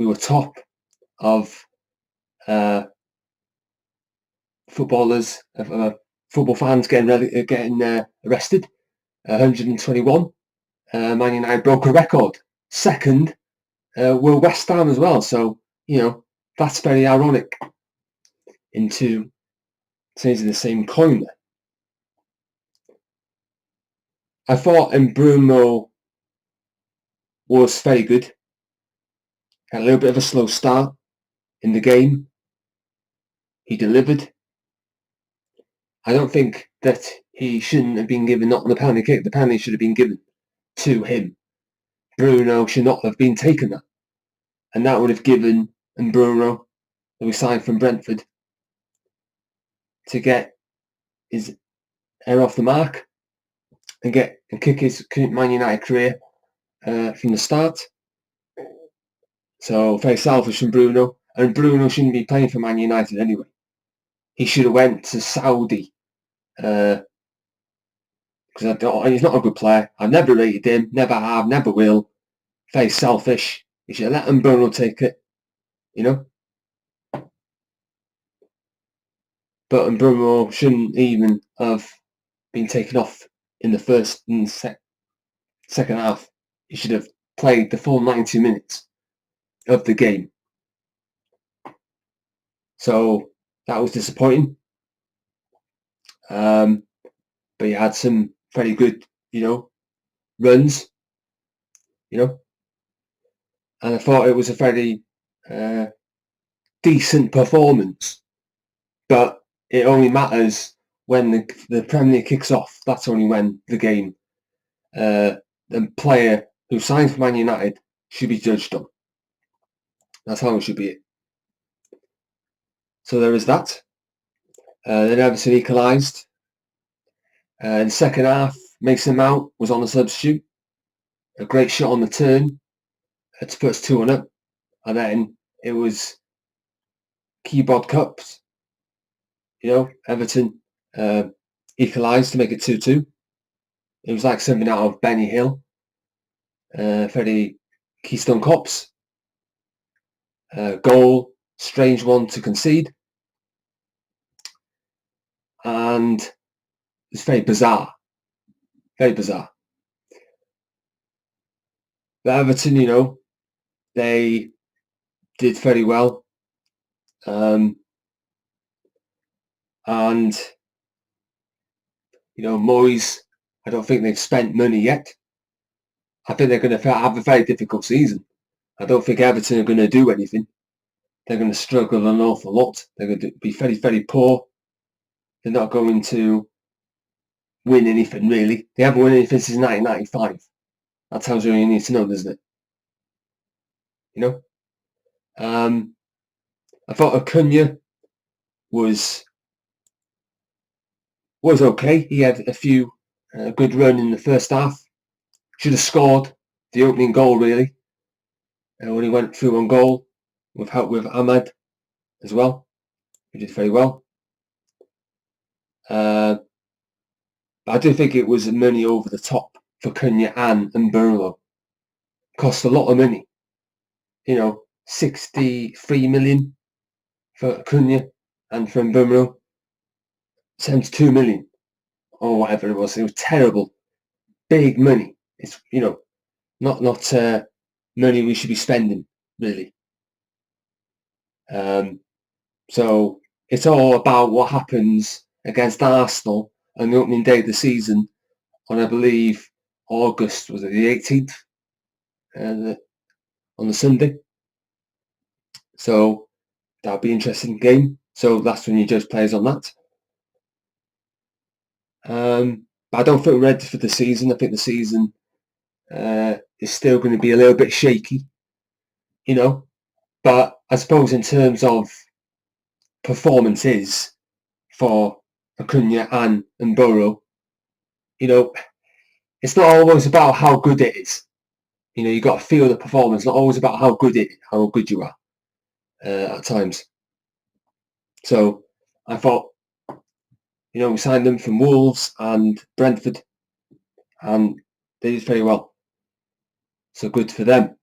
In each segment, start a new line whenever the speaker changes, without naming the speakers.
we were top of footballers, football fans getting arrested. 121. Man United broke a record. Second were West Ham as well. So, that's very ironic in two sides of the same coin there. I thought Mbeumo was very good. Had a little bit of a slow start in the game. He delivered. I don't think that he shouldn't have been given not the penalty kick. The penalty should have been given to him. Bruno should not have been taken that. And that would have given Mbeumo, who was signed from Brentford, to get his air off the mark and kick his Man United career from the start. So very selfish from Bruno. And Bruno shouldn't be playing for Man United anyway. He should have went to Saudi. Because he's not a good player. I've never rated him. Never have. Never will. Very selfish. You should let Mbeumo take it. But Mbeumo shouldn't even have been taken off in the second half. He should have played the full 90 minutes of the game. So that was disappointing. But he had some very good, runs, and I thought it was a very decent performance. But it only matters when the Premier League kicks off. That's only when the game, the player who signs for Man United should be judged on. That's how it should be. So there is that. Then Everton equalised. In the second half, Mason Mount was on the substitute. A great shot on the turn to put us 2-1 up. And then it was keyboard cups. Everton equalised to make it 2-2. It was like something out of Benny Hill. Very Keystone Cops. Goal, strange one to concede. And it's very bizarre. Very bizarre. But Everton, they did very well. And, Moyes, I don't think they've spent money yet. I think they're going to have a very difficult season. I don't think Everton are going to do anything. They're going to struggle an awful lot. They're going to be very, very poor. They're not going to win anything, really. They haven't won anything since 1995. That tells you all you need to know, doesn't it? I thought Acuna was okay. He had a few good run in the first half. Should have scored the opening goal, really. When he went through on goal with help with Ahmad as well. He did very well. I do think it was money over the top for Cunha and Mbeumo. Cost a lot of money. 63 million for Cunha and for Mbeumo. 72 million or whatever it was. It was terrible. Big money. It's, not money we should be spending, really. So it's all about what happens against Arsenal on the opening day of the season on, I believe, August, was it the 18th? On the Sunday. So that'll be an interesting game. So that's when you judge players on that. But I don't think we're ready for the season. I think the season is still going to be a little bit shaky, But I suppose in terms of performances for Acuna and Mbeumo, it's not always about how good it is. You got to feel the performance. It's not always about how good you are at times. So I thought, we signed them from Wolves and Brentford, and they did very well. So good for them.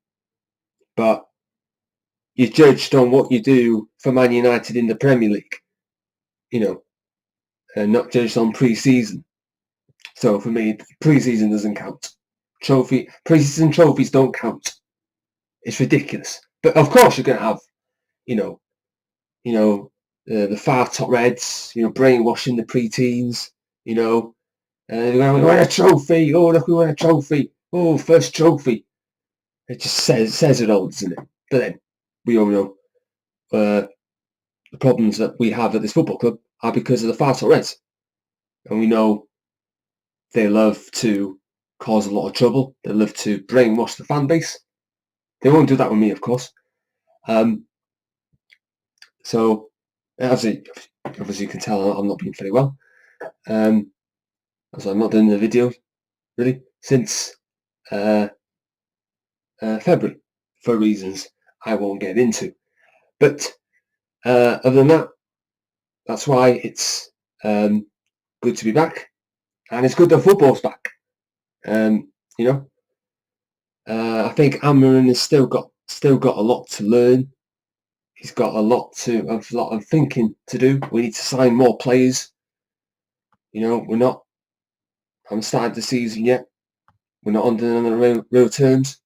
But you're judged on what you do for Man United in the Premier League, and not judged on pre-season. So for me, pre-season doesn't count. Pre-season trophies don't count. It's ridiculous. But of course, you're going to have, the far top Reds, brainwashing the pre-teens, we won a trophy. Oh, look, we won a trophy. Oh, first trophy. It just says it all, doesn't it? But then we all know the problems that we have at this football club are because of the far top Reds, and we know they love to cause a lot of trouble. They love to brainwash the fan base. They won't do that with me, of course. So, as you can tell, I'm not being very well. As I'm not doing the video really since February for reasons I won't get into. But other than that, that's why it's good to be back, and it's good that football's back. I think Amarin has still got a lot to learn. He's got a lot of thinking to do. We need to sign more players. We're not. I haven't started the season yet. We're not on the real terms.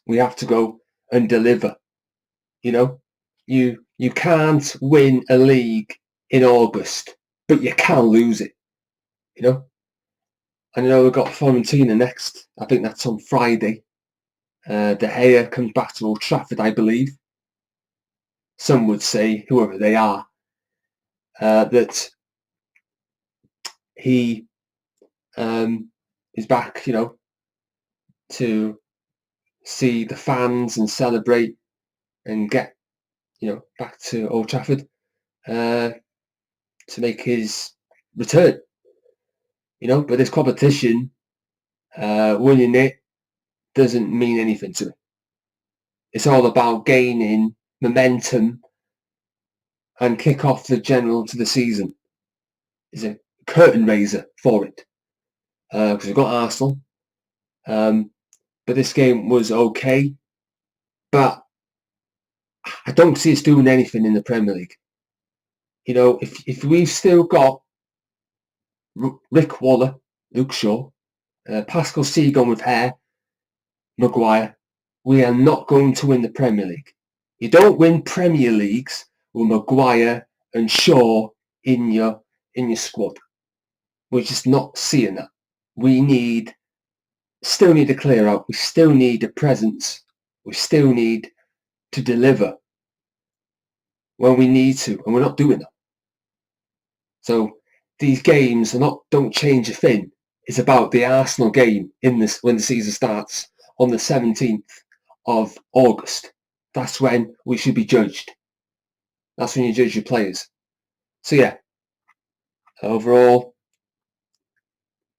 We have to go and deliver. You can't win a league in August, but you can lose it. I know we've got Fiorentina next. I think that's on Friday. De Gea comes back to Old Trafford, I believe. Some would say, whoever they are, that he is back, to see the fans and celebrate and get, back to Old Trafford to make his return. But this competition, winning it doesn't mean anything to me. It's all about gaining momentum and kick off the general to the season. It's a curtain raiser for it, because we've got Arsenal. But this game was okay. But I don't see us doing anything in the Premier League. If we've still got Rick Waller, Luke Shaw, Pascal Seagon with hair, Maguire, we are not going to win the Premier League. You don't win Premier Leagues with Maguire and Shaw in your squad. We're just not seeing that. We still need to clear out. We still need a presence. We still need to deliver when we need to, and we're not doing that. So these games don't change a thing. It's about the Arsenal game when the season starts on the 17th of August. That's when we should be judged. That's when you judge your players. So yeah, overall,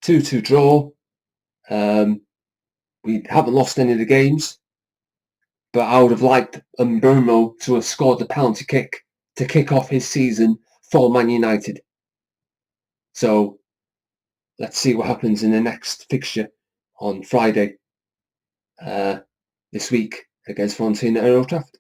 2-2 draw. We haven't lost any of the games, but I would have liked Mbeumo to have scored the penalty kick to kick off his season for Man United. So let's see what happens in the next fixture on Friday this week against Fiorentina at Old Trafford.